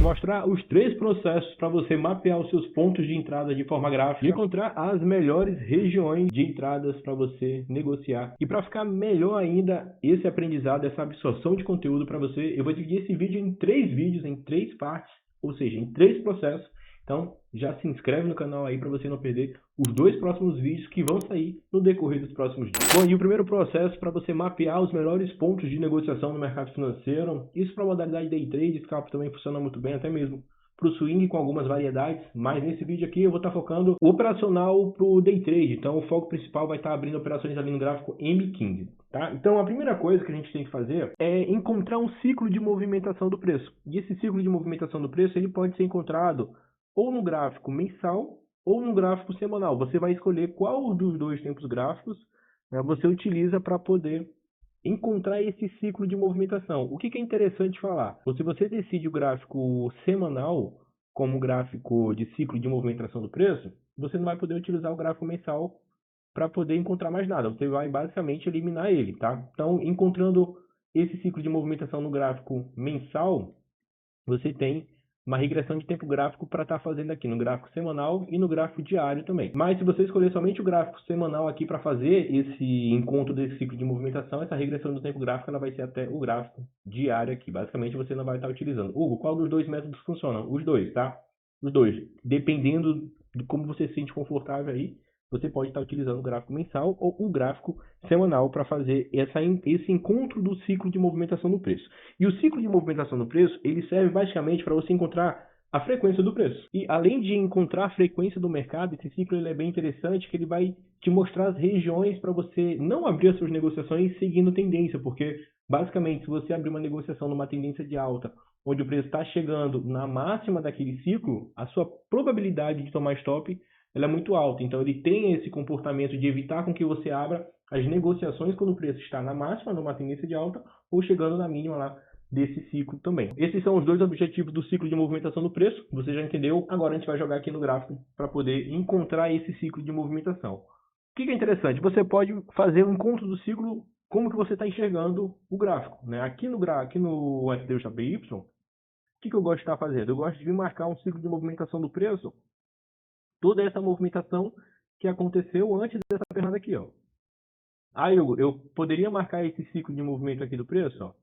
mostrar os 3 processos para você mapear os seus pontos de entrada de forma gráfica e encontrar as melhores regiões de entradas para você negociar. E para ficar melhor ainda esse aprendizado, essa absorção de conteúdo para você, eu vou dividir esse vídeo em 3 vídeos, em 3 partes, ou seja, em 3 processos. Então, já se inscreve no canal aí para você não perder os 2 próximos vídeos que vão sair no decorrer dos próximos dias. Bom, e o primeiro processo para você mapear os melhores pontos de negociação no mercado financeiro, isso para a modalidade Day Trade, Scalp também funciona muito bem, até mesmo para o swing com algumas variedades, mas nesse vídeo aqui eu vou estar focando operacional para o Day Trade, então o foco principal vai estar abrindo operações ali no gráfico M15. Tá? Então a primeira coisa que a gente tem que fazer é encontrar um ciclo de movimentação do preço. E esse ciclo de movimentação do preço ele pode ser encontrado ou no gráfico mensal ou no gráfico semanal. Você vai escolher qual dos 2 tempos gráficos você utiliza para poder encontrar esse ciclo de movimentação. O que é interessante falar? Se você decide o gráfico semanal como gráfico de ciclo de movimentação do preço, você não vai poder utilizar o gráfico mensal para poder encontrar mais nada. Você vai basicamente eliminar ele, tá? Então, encontrando esse ciclo de movimentação no gráfico mensal, você tem uma regressão de tempo gráfico para estar fazendo aqui no gráfico semanal e no gráfico diário também. Mas se você escolher somente o gráfico semanal aqui para fazer esse encontro desse ciclo de movimentação, essa regressão do tempo gráfico ela vai ser até o gráfico diário aqui. Basicamente você não vai estar utilizando. Hugo, qual dos 2 métodos funcionam? Os 2, tá? Os 2. Dependendo de como você se sente confortável aí, você pode estar utilizando o gráfico mensal ou o gráfico semanal para fazer esse encontro do ciclo de movimentação do preço. E o ciclo de movimentação do preço, ele serve basicamente para você encontrar a frequência do preço. E além de encontrar a frequência do mercado, esse ciclo ele é bem interessante, que ele vai te mostrar as regiões para você não abrir as suas negociações seguindo tendência, porque basicamente se você abrir uma negociação numa tendência de alta, onde o preço está chegando na máxima daquele ciclo, a sua probabilidade de tomar stop ela é muito alta. Então ele tem esse comportamento de evitar com que você abra as negociações quando o preço está na máxima, numa tendência de alta, ou chegando na mínima lá desse ciclo também. Esses são os 2 objetivos do ciclo de movimentação do preço. Você já entendeu? Agora a gente vai jogar aqui no gráfico para poder encontrar esse ciclo de movimentação. O que é interessante? Você pode fazer o encontro do ciclo como que você está enxergando o gráfico. Né? Aqui no SDJPY, o que eu gosto de estar fazendo? Eu gosto de marcar um ciclo de movimentação do preço, toda essa movimentação que aconteceu antes dessa ferramenta aqui, ó. Aí eu poderia marcar esse ciclo de movimento aqui do preço, ó.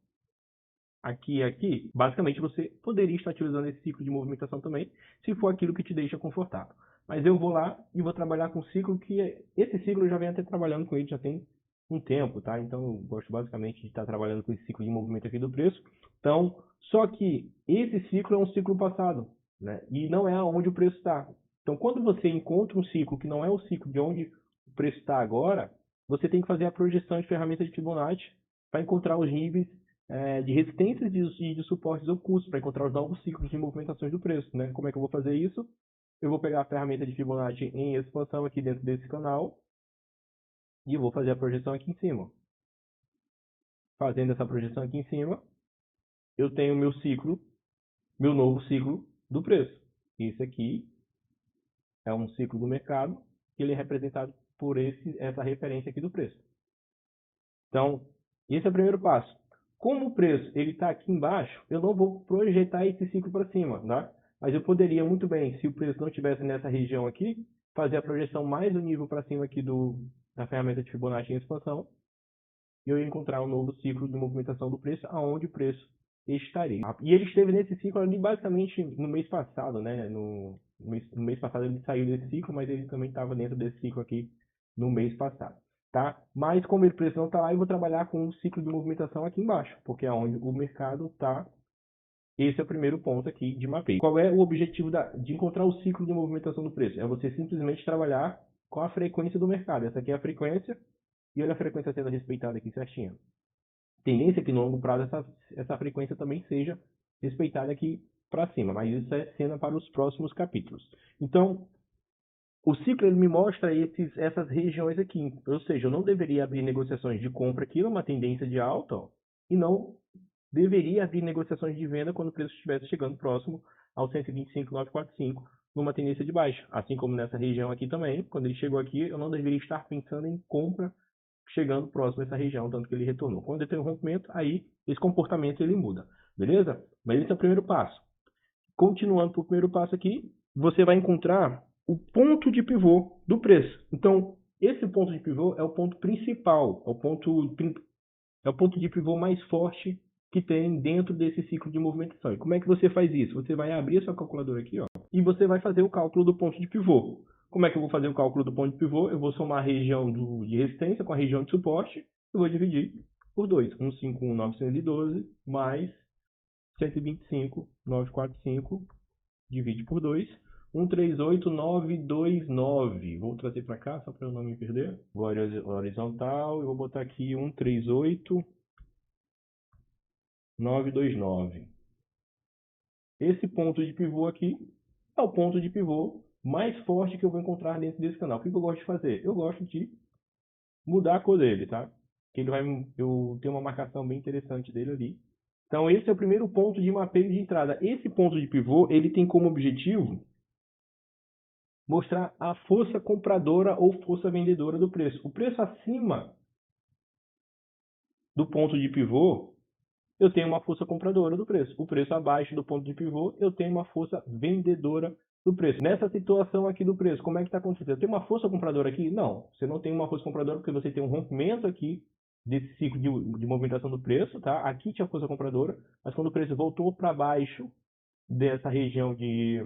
Aqui e aqui. Basicamente você poderia estar utilizando esse ciclo de movimentação também, se for aquilo que te deixa confortável. Mas eu vou lá e vou trabalhar com um ciclo esse ciclo eu já venho até trabalhando com ele já tem um tempo, tá? Então eu gosto basicamente de estar trabalhando com esse ciclo de movimento aqui do preço. Então, só que esse ciclo é um ciclo passado, né? E não é aonde o preço está. Então, quando você encontra um ciclo que não é o ciclo de onde o preço está agora, você tem que fazer a projeção de ferramenta de Fibonacci para encontrar os níveis de resistências e de suportes ocultos, para encontrar os novos ciclos de movimentações do preço. Né? Como é que eu vou fazer isso? Eu vou pegar a ferramenta de Fibonacci em expansão aqui dentro desse canal e vou fazer a projeção aqui em cima. Fazendo essa projeção aqui em cima, eu tenho meu ciclo, meu novo ciclo do preço. Isso aqui é um ciclo do mercado, que ele é representado por essa referência aqui do preço. Então, esse é o primeiro passo. Como o preço ele está aqui embaixo, eu não vou projetar esse ciclo para cima, tá? Mas eu poderia muito bem, se o preço não estivesse nessa região aqui, fazer a projeção mais um nível para cima aqui da ferramenta de Fibonacci em expansão, e eu ia encontrar um novo ciclo de movimentação do preço, aonde o preço estaria. E ele esteve nesse ciclo ali basicamente no mês passado, né? No mês passado ele saiu desse ciclo, mas ele também estava dentro desse ciclo aqui no mês passado. Tá? Mas como o preço não está lá, eu vou trabalhar com um ciclo de movimentação aqui embaixo, porque é onde o mercado está. Esse é o primeiro ponto aqui de mapeio. Qual é o objetivo de encontrar o ciclo de movimentação do preço? É você simplesmente trabalhar com a frequência do mercado. Essa aqui é a frequência, e olha a frequência sendo respeitada aqui certinho. Tendência é que no longo prazo essa frequência também seja respeitada aqui para cima, mas isso é cena para os próximos capítulos. Então, o ciclo ele me mostra essas regiões aqui, ou seja, eu não deveria abrir negociações de compra aqui numa tendência de alta, ó, e não deveria abrir negociações de venda quando o preço estivesse chegando próximo ao 125,945 numa tendência de baixa. Assim como nessa região aqui também, quando ele chegou aqui, eu não deveria estar pensando em compra chegando próximo a essa região, tanto que ele retornou. Quando ele tem um rompimento, aí esse comportamento ele muda, beleza? Mas esse é o primeiro passo. continuando para o primeiro passo aqui, você vai encontrar o ponto de pivô do preço. Então, esse ponto de pivô é o ponto principal, é o ponto de pivô mais forte que tem dentro desse ciclo de movimentação. E como é que você faz isso? Você vai abrir a sua calculadora aqui, ó, e você vai fazer o cálculo do ponto de pivô. Como é que eu vou fazer o cálculo do ponto de pivô? Eu vou somar a região de resistência com a região de suporte e vou dividir por 2. 151.912 mais 125.945 divide por 2. 138.929. Vou trazer para cá, só para eu não me perder. Vou horizontal e vou botar aqui 138.929. Esse ponto de pivô aqui é o ponto de pivô mais forte que eu vou encontrar dentro desse canal. O que eu gosto de fazer? Eu gosto de mudar a cor dele, tá? Eu tenho uma marcação bem interessante dele ali. Então, esse é o primeiro ponto de mapeio de entrada. Esse ponto de pivô, ele tem como objetivo mostrar a força compradora ou força vendedora do preço. O preço acima do ponto de pivô, eu tenho uma força compradora do preço. O preço abaixo do ponto de pivô, eu tenho uma força vendedora do preço. Nessa situação aqui do preço, como é que está acontecendo? Eu tenho uma força compradora aqui? Não, você não tem uma força compradora porque você tem um rompimento aqui desse ciclo de movimentação do preço, tá? Aqui tinha força compradora, mas quando o preço voltou para baixo dessa região de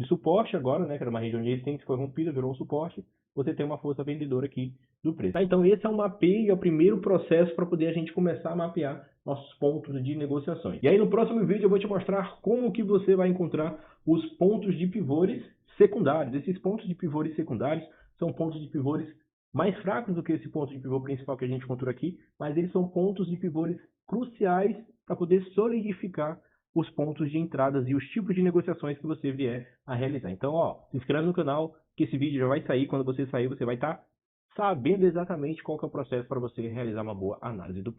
suporte agora, né, que era uma região de resistência, foi rompida, virou um suporte, você tem uma força vendedora aqui do preço. Tá? Então esse é o mapeio, é o primeiro processo para poder a gente começar a mapear nossos pontos de negociações. E aí no próximo vídeo eu vou te mostrar como que você vai encontrar os pontos de pivôs secundários. Esses pontos de pivôs secundários são pontos de pivôs mais fracos do que esse ponto de pivô principal que a gente encontrou aqui, mas eles são pontos de pivôs cruciais para poder solidificar os pontos de entradas e os tipos de negociações que você vier a realizar. Então, ó, se inscreve no canal, que esse vídeo já vai sair. Quando você sair, você vai estar sabendo exatamente qual que é o processo para você realizar uma boa análise do preço.